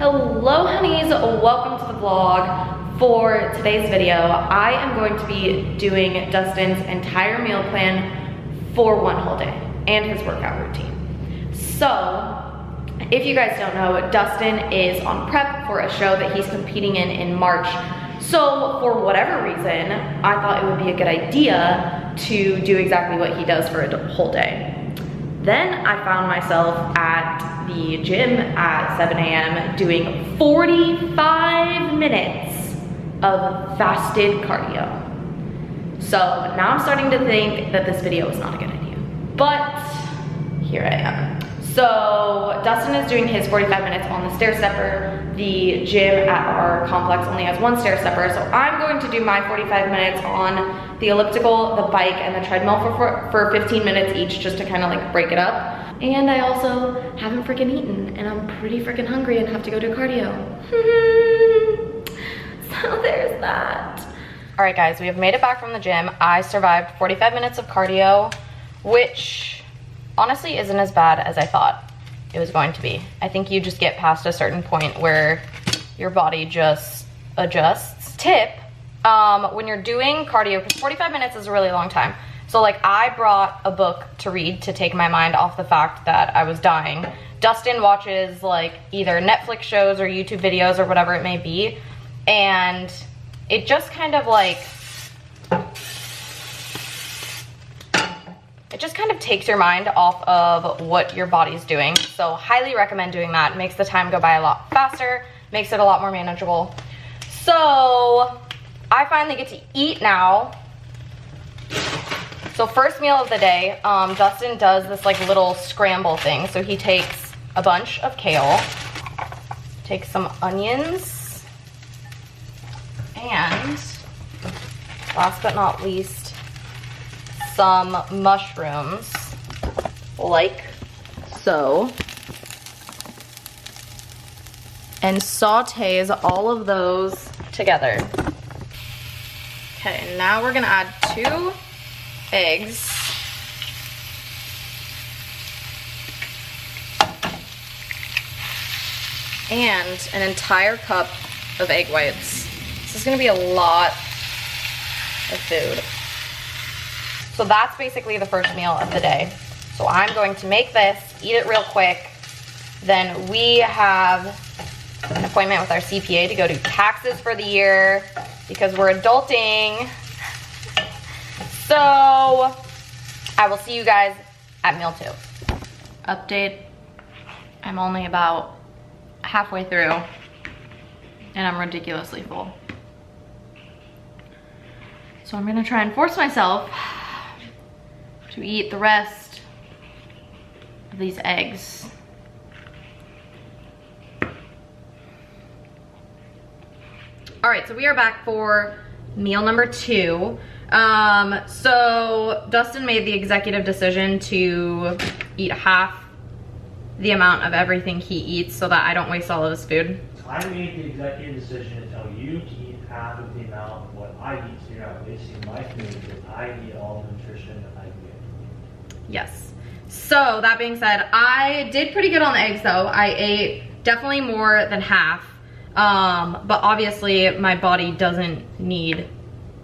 Hello honeys, welcome to the vlog. For today's video, I am going to be doing Dustin's entire meal plan for one whole day and his workout routine. So, if you guys don't know, Dustin is on prep for a show that he's competing in March. So for whatever reason, I thought it would be a good idea to do exactly what he does for a whole day. Then I found myself at the gym at 7 a.m. doing 45 minutes of fasted cardio. So now I'm starting to think that this video is not a good idea, but here I am. So Dustin is doing his 45 minutes on the stair stepper. The gym at our complex only has one stair stepper, so I'm going to do my 45 minutes on the elliptical, the bike, and the treadmill for 15 minutes each, just to kind of like break it up. And I also haven't freaking eaten, and I'm pretty freaking hungry and have to go do cardio. So there's that. All right guys, we have made it back from the gym. I survived 45 minutes of cardio, which honestly isn't as bad as I thought it was going to be. I think you just get past a certain point where your body just adjusts. Tip, when you're doing cardio, because 45 minutes is a really long time. So like I brought a book to read to take my mind off the fact that I was dying. Dustin watches like either Netflix shows or YouTube videos or whatever it may be. And it just kind of like, it just kind of takes your mind off of what your body's doing. So highly recommend doing that. It makes the time go by a lot faster, makes it a lot more manageable. So I finally get to eat now. So first meal of the day, Dustin does this like little scramble thing. So he takes a bunch of kale, takes some onions, and last but not least, some mushrooms, like so, and sautés all of those together. Okay, now we're gonna add 2 eggs. And an entire cup of egg whites. This is gonna be a lot of food. So that's basically the first meal of the day. So I'm going to make this, eat it real quick. Then we have an appointment with our CPA to go do taxes for the year because we're adulting. So I will see you guys at meal 2. Update, I'm only about halfway through and I'm ridiculously full. So I'm gonna try and force myself to eat the rest of these eggs. All right, so we are back for meal number 2. So Dustin made the executive decision to eat half the amount of everything he eats so that I don't waste all of his food. I made the executive decision to tell you to eat half of the amount of what I eat, so you're not wasting my food because I eat all the nutrition that I get. Yes. So that being said, I did pretty good on the eggs though. I ate definitely more than half, but obviously my body doesn't need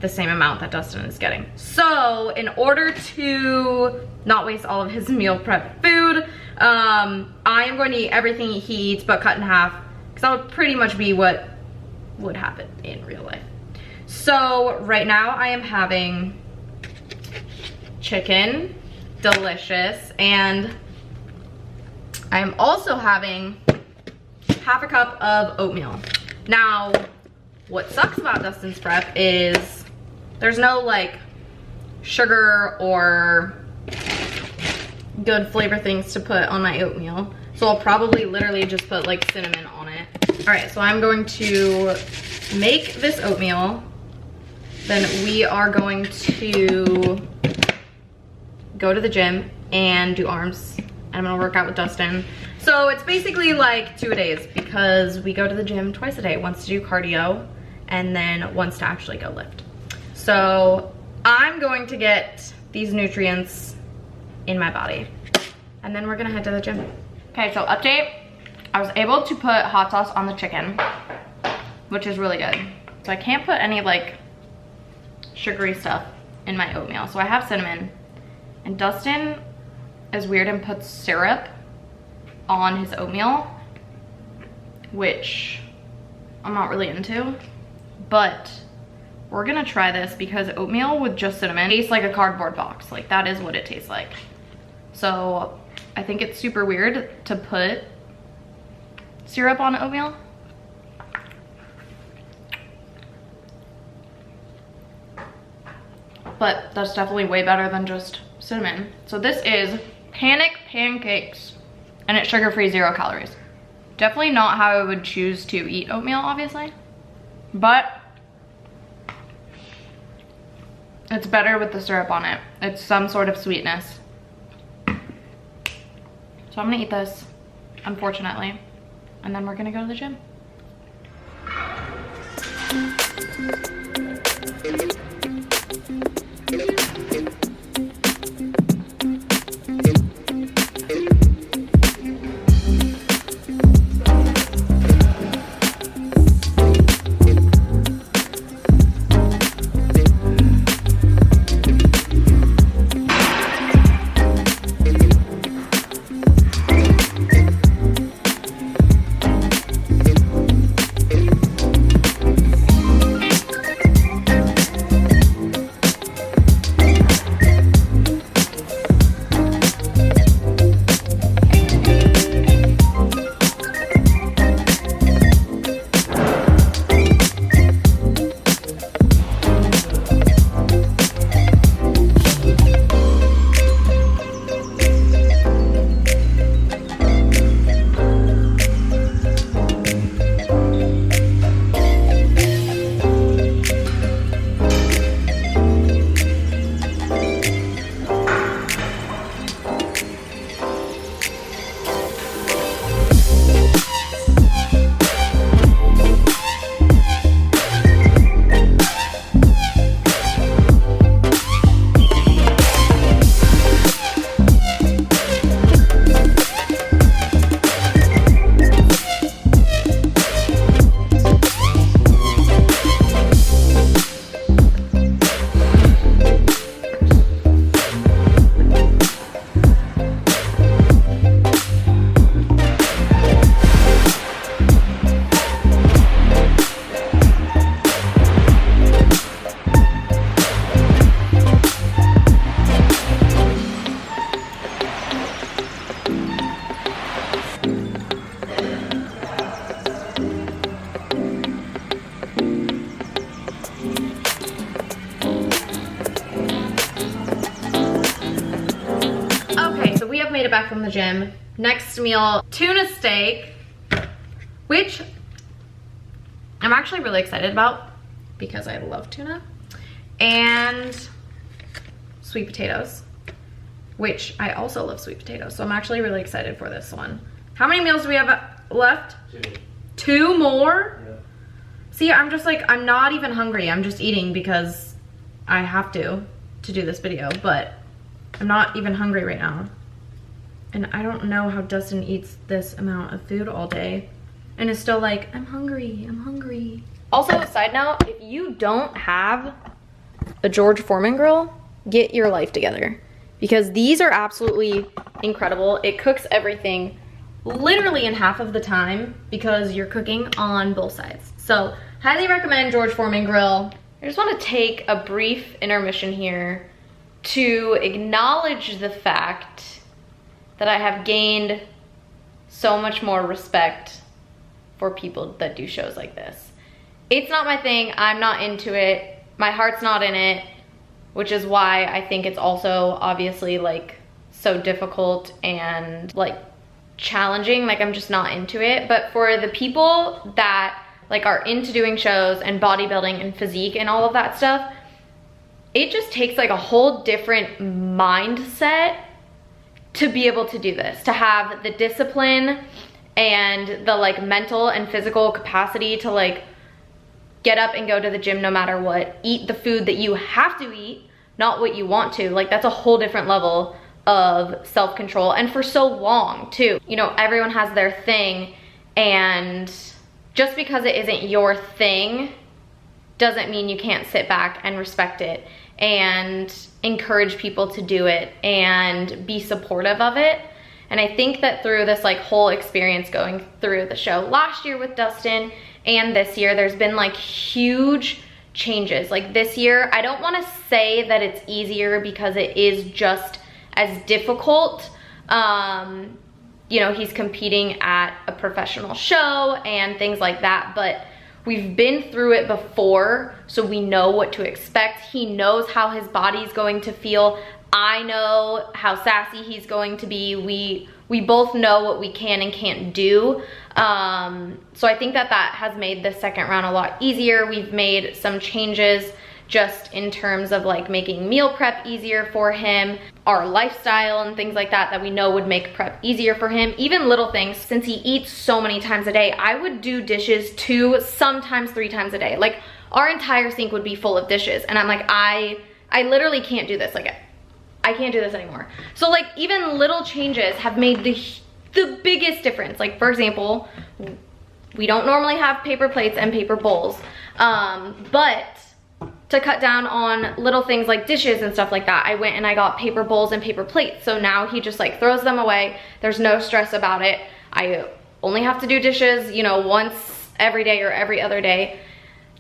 the same amount that Dustin is getting. So in order to not waste all of his meal prep food, I am going to eat everything he eats but cut in half, because that would pretty much be what would happen in real life. So right now I am having chicken, delicious, and I am also having half a cup of oatmeal. Now, what sucks about Dustin's prep is there's no like sugar or good flavor things to put on my oatmeal. So I'll probably literally just put like cinnamon on it. All right, so I'm going to make this oatmeal. Then we are going to go to the gym and do arms. And I'm gonna work out with Dustin. So it's basically like 2-a-days because we go to the gym twice a day, once to do cardio and then once to actually go lift. So I'm going to get these nutrients in my body and then we're gonna head to the gym. Okay, so update. I was able to put hot sauce on the chicken, which is really good. So I can't put any like sugary stuff in my oatmeal. So I have cinnamon, and Dustin is weird and puts syrup on his oatmeal, which I'm not really into, but we're gonna try this because oatmeal with just cinnamon tastes like a cardboard box. Like, that is what it tastes like. So I think it's super weird to put syrup on oatmeal. But that's definitely way better than just cinnamon. So this is Panic Pancakes, and it's sugar-free, 0 calories. Definitely not how I would choose to eat oatmeal, obviously, but it's better with the syrup on it. It's some sort of sweetness. So I'm gonna eat this, unfortunately, and then we're gonna go to the gym. Made it back from the gym. Next meal, tuna steak, which I'm actually really excited about because I love tuna, and sweet potatoes, which I also love sweet potatoes. So I'm actually really excited for this one. How many meals do we have left? 2. 2 more? Yeah. See, I'm just like, I'm not even hungry. I'm just eating because I have to do this video, but I'm not even hungry right now. And I don't know how Dustin eats this amount of food all day and is still like, I'm hungry, I'm hungry. Also, side note, if you don't have a George Foreman grill, get your life together, because these are absolutely incredible. It cooks everything literally in half of the time because you're cooking on both sides. So highly recommend George Foreman grill. I just want to take a brief intermission here to acknowledge the fact that I have gained so much more respect for people that do shows like this. It's not my thing, I'm not into it, my heart's not in it, which is why I think it's also obviously like so difficult and like challenging. Like, I'm just not into it. But for the people that like are into doing shows and bodybuilding and physique and all of that stuff, it just takes like a whole different mindset to be able to do this, to have the discipline and the like mental and physical capacity to like get up and go to the gym no matter what, eat the food that you have to eat, not what you want to. Like, that's a whole different level of self-control. And for so long too, you know, everyone has their thing, And just because it isn't your thing doesn't mean you can't sit back and respect it and encourage people to do it and be supportive of it. And I think that through this like whole experience going through the show last year with Dustin and this year, there's been like huge changes. Like this year, I don't want to say that it's easier because it is just as difficult. You know, he's competing at a professional show and things like that, but we've been through it before, so we know what to expect. He knows how his body's going to feel. I know how sassy he's going to be. We both know what we can and can't do. So I think that has made the second round a lot easier. We've made some changes just in terms of like making meal prep easier for him, our lifestyle and things like that we know would make prep easier for him. Even little things, since he eats so many times a day, I would do dishes 2, sometimes 3 times a day. Like our entire sink would be full of dishes, and I'm like, I literally can't do this. Like I can't do this anymore. So like even little changes have made the biggest difference. Like for example, we don't normally have paper plates and paper bowls, but to cut down on little things like dishes and stuff like that, I went and I got paper bowls and paper plates. So now he just like throws them away. There's no stress about it. I only have to do dishes, you know, once every day or every other day.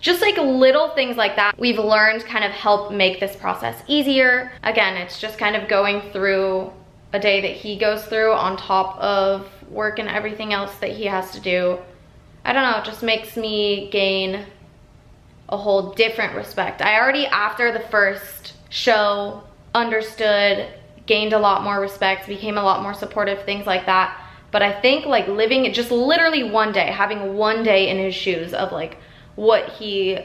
Just like little things like that we've learned kind of help make this process easier. Again, it's just kind of going through a day that he goes through on top of work and everything else that he has to do. I don't know, it just makes me gain a whole different respect. I already, after the first show, understood, gained a lot more respect, became a lot more supportive, things like that. But I think like living just literally one day, having one day in his shoes of like what he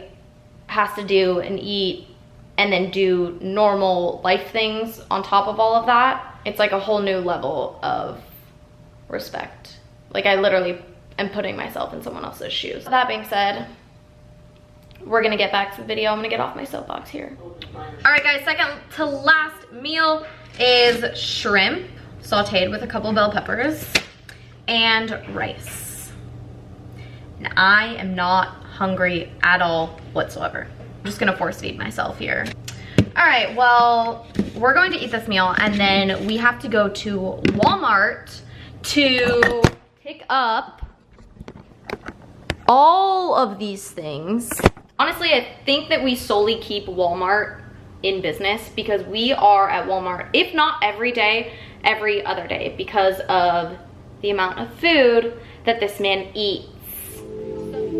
has to do and eat and then do normal life things on top of all of that, it's like a whole new level of respect. Like I literally am putting myself in someone else's shoes. That being said, we're gonna get back to the video. I'm gonna get off my soapbox here. All right guys, second to last meal is shrimp sauteed with a couple of bell peppers and rice. And I am not hungry at all whatsoever. I'm just gonna force feed myself here. All right, well, we're going to eat this meal and then we have to go to Walmart to pick up all of these things. Honestly, I think that we solely keep Walmart in business because we are at Walmart, if not every day, every other day, because of the amount of food that this man eats.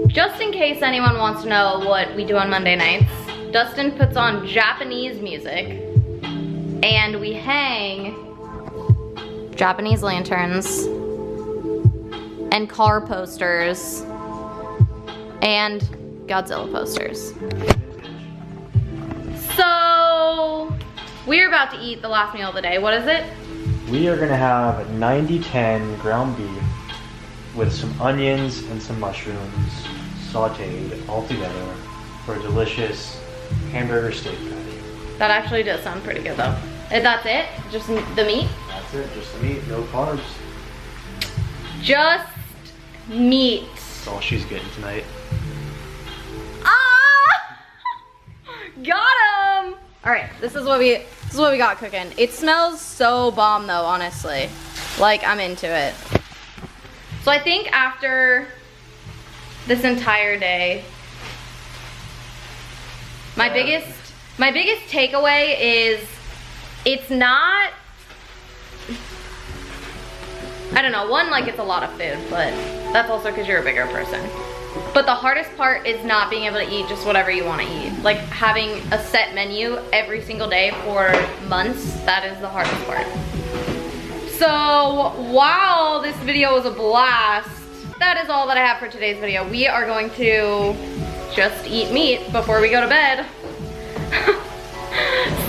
Just in case anyone wants to know what we do on Monday nights, Dustin puts on Japanese music and we hang Japanese lanterns and car posters and Godzilla posters. So we're about to eat the last meal of the day. What is it? We are gonna have 90-10 ground beef with some onions and some mushrooms sauteed all together for a delicious hamburger steak patty. That actually does sound pretty good though. And that's it? Just the meat? That's it, just the meat, no carbs. Just meat. That's all she's getting tonight. Ah! Got him! All right, this is what we got cooking. It smells so bomb though, honestly. Like, I'm into it. So I think after this entire day, my biggest takeaway is it's not, I don't know, one, like it's a lot of food, but that's also because you're a bigger person. But the hardest part is not being able to eat just whatever you want to eat. Like having a set menu every single day for months, that is the hardest part. So while this video was a blast, that is all that I have for today's video. We are going to just eat meat before we go to bed.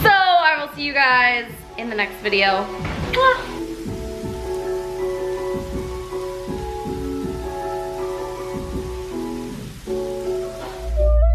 So I will see you guys in the next video. Mwah.